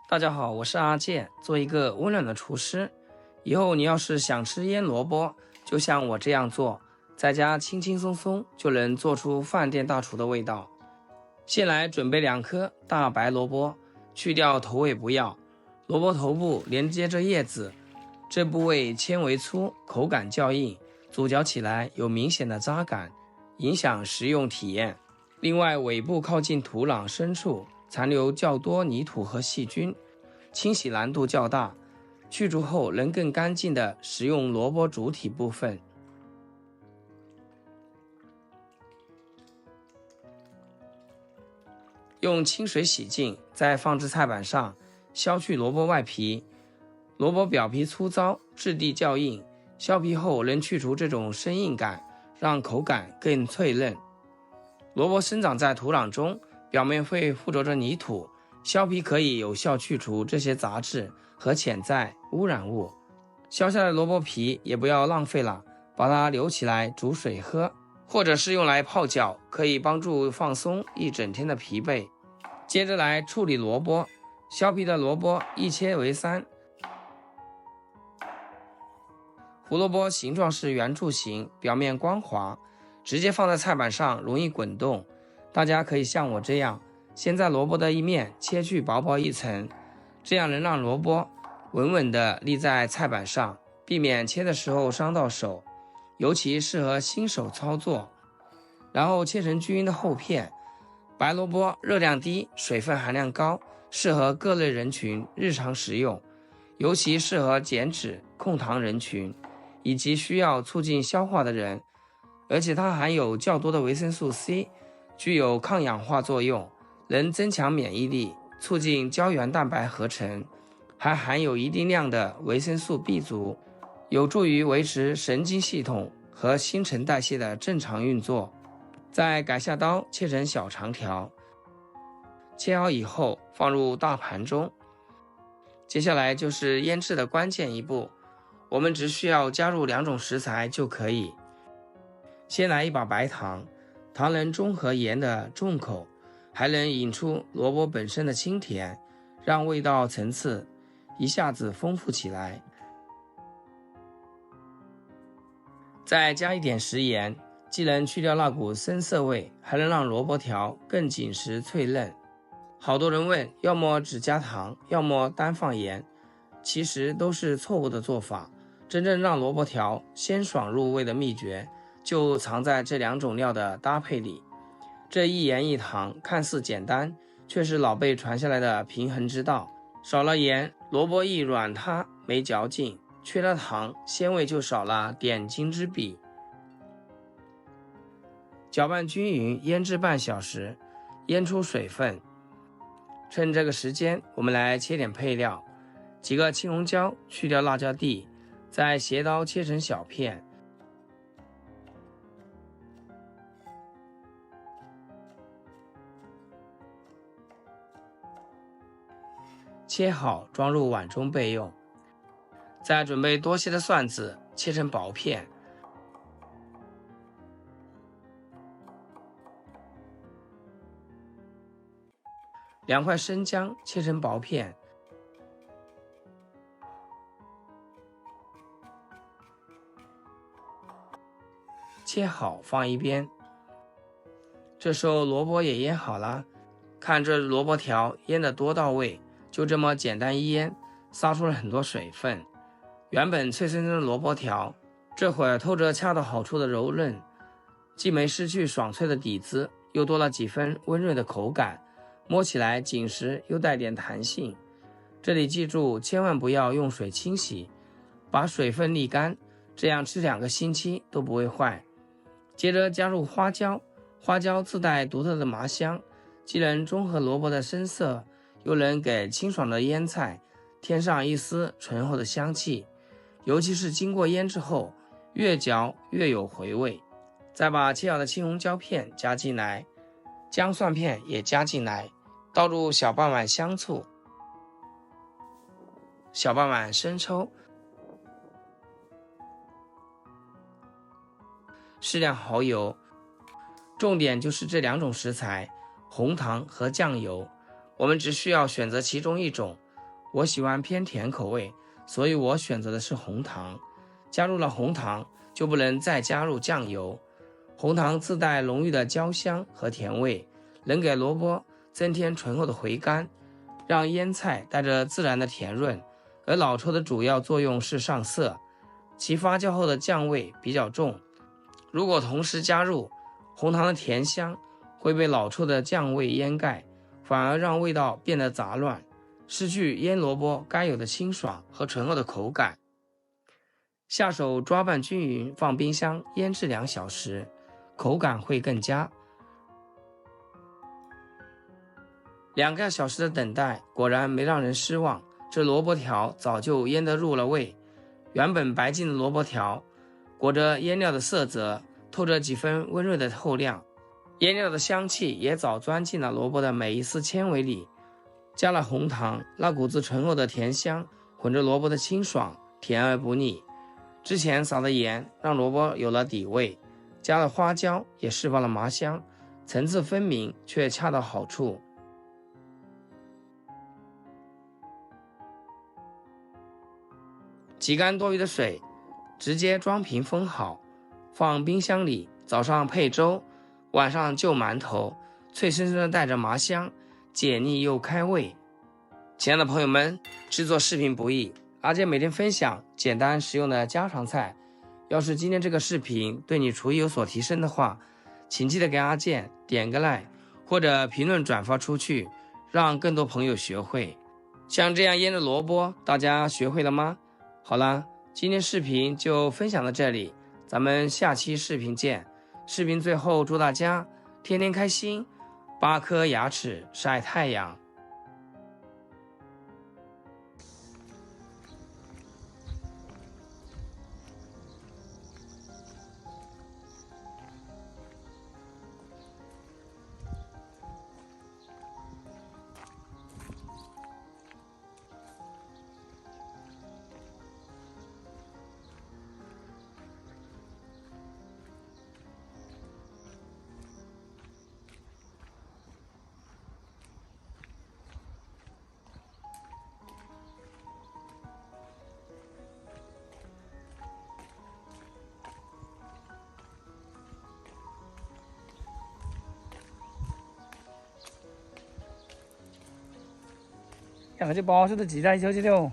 大家好，我是阿健，做一个温暖的厨师。以后你要是想吃腌萝卜，就像我这样做，在家轻轻松松就能做出饭店大厨的味道。先来准备2颗大白萝卜，去掉头尾不要，萝卜头部连接着叶子，这部位纤维粗，口感较硬，煮嚼起来有明显的渣感，影响食用体验。另外，尾部靠近土壤深处残留较多泥土和细菌，清洗难度较大，去除后能更干净地食用萝卜主体部分。用清水洗净，再放置菜板上，削去萝卜外皮。萝卜表皮粗糙，质地较硬，削皮后能去除这种生硬感，让口感更脆嫩。萝卜生长在土壤中，表面会附着着泥土，削皮可以有效去除这些杂质和潜在污染物。削下来的萝卜皮也不要浪费了，把它留起来煮水喝，或者是用来泡脚，可以帮助放松一整天的疲惫。接着来处理萝卜，削皮的萝卜一切为3，胡萝卜形状是圆柱形，表面光滑，直接放在菜板上容易滚动。大家可以像我这样，先在萝卜的一面切去薄薄一层，这样能让萝卜稳稳地立在菜板上，避免切的时候伤到手，尤其适合新手操作。然后切成均匀的厚片。白萝卜热量低，水分含量高，适合各类人群日常食用，尤其适合减脂、控糖人群，以及需要促进消化的人。而且它含有较多的维生素 C， 具有抗氧化作用，能增强免疫力，促进胶原蛋白合成，还含有一定量的维生素 B 族，有助于维持神经系统和新陈代谢的正常运作。再改下刀切成小长条，切好以后放入大盘中。接下来就是腌制的关键一步，我们只需要加入2种食材就可以。先来一把白糖，糖能中和盐的重口，还能引出萝卜本身的清甜，让味道层次一下子丰富起来。再加一点食盐，既能去掉那股生涩味，还能让萝卜条更紧实脆嫩。好多人问，要么只加糖，要么单放盐，其实都是错误的做法。真正让萝卜条鲜爽入味的秘诀，就藏在这2种料的搭配里。这一盐一糖看似简单，却是老辈传下来的平衡之道。少了盐，萝卜易软塌没嚼劲；缺了糖，鲜味就少了点睛之笔。搅拌均匀，腌制半小时，腌出水分。趁这个时间，我们来切点配料。几个青红椒，去掉辣椒蒂，再斜刀切成小片。切好装入碗中备用。再准备多些的蒜子，切成薄片。2块生姜切成薄片，切好放一边。这时候萝卜也腌好了，看这萝卜条腌得多到位，就这么简单一腌，撒出了很多水分。原本脆生生的萝卜条，这会儿透着恰到好处的柔嫩，既没失去爽脆的底子，又多了几分温润的口感，摸起来紧实又带点弹性。这里记住，千万不要用水清洗，把水分沥干，这样吃2个星期都不会坏。接着加入花椒，花椒自带独特的麻香，既能中和萝卜的深色，又能给清爽的腌菜添上一丝醇厚的香气，尤其是经过腌制后，越嚼越有回味。再把切好的青红椒片加进来，姜蒜片也加进来，倒入小半碗香醋，小半碗生抽，适量蚝油。重点就是这2种食材，红糖和酱油，我们只需要选择其中一种，我喜欢偏甜口味，所以我选择的是红糖。加入了红糖，就不能再加入酱油。红糖自带浓郁的焦香和甜味，能给萝卜增添醇厚的回甘，让腌菜带着自然的甜润。而老抽的主要作用是上色，其发酵后的酱味比较重。如果同时加入，红糖的甜香会被老抽的酱味掩盖，反而让味道变得杂乱，失去腌萝卜该有的清爽和醇厚的口感。下手抓拌均匀，放冰箱腌制2小时，口感会更佳。2个小时的等待果然没让人失望，这萝卜条早就腌得入了味。原本白净的萝卜条，裹着腌料的色泽，透着几分温润的透亮，腌料的香气也早钻进了萝卜的每一丝纤维里。加了红糖，那股子醇厚的甜香混着萝卜的清爽，甜而不腻。之前撒的盐让萝卜有了底味，加了花椒也释放了麻香，层次分明却恰到好处。挤干多余的水，直接装瓶封好，放冰箱里。早上配粥，晚上就馒头，脆生生的带着麻香，解腻又开胃。亲爱的朋友们，制作视频不易，阿健每天分享简单实用的家常菜。要是今天这个视频对你厨艺有所提升的话，请记得给阿健点个 like 或者评论转发出去，让更多朋友学会。像这样腌的萝卜，大家学会了吗？好了，今天视频就分享到这里，咱们下期视频见。视频最后祝大家天天开心，8颗牙齿晒太阳。两个就包似的挤在一起去了。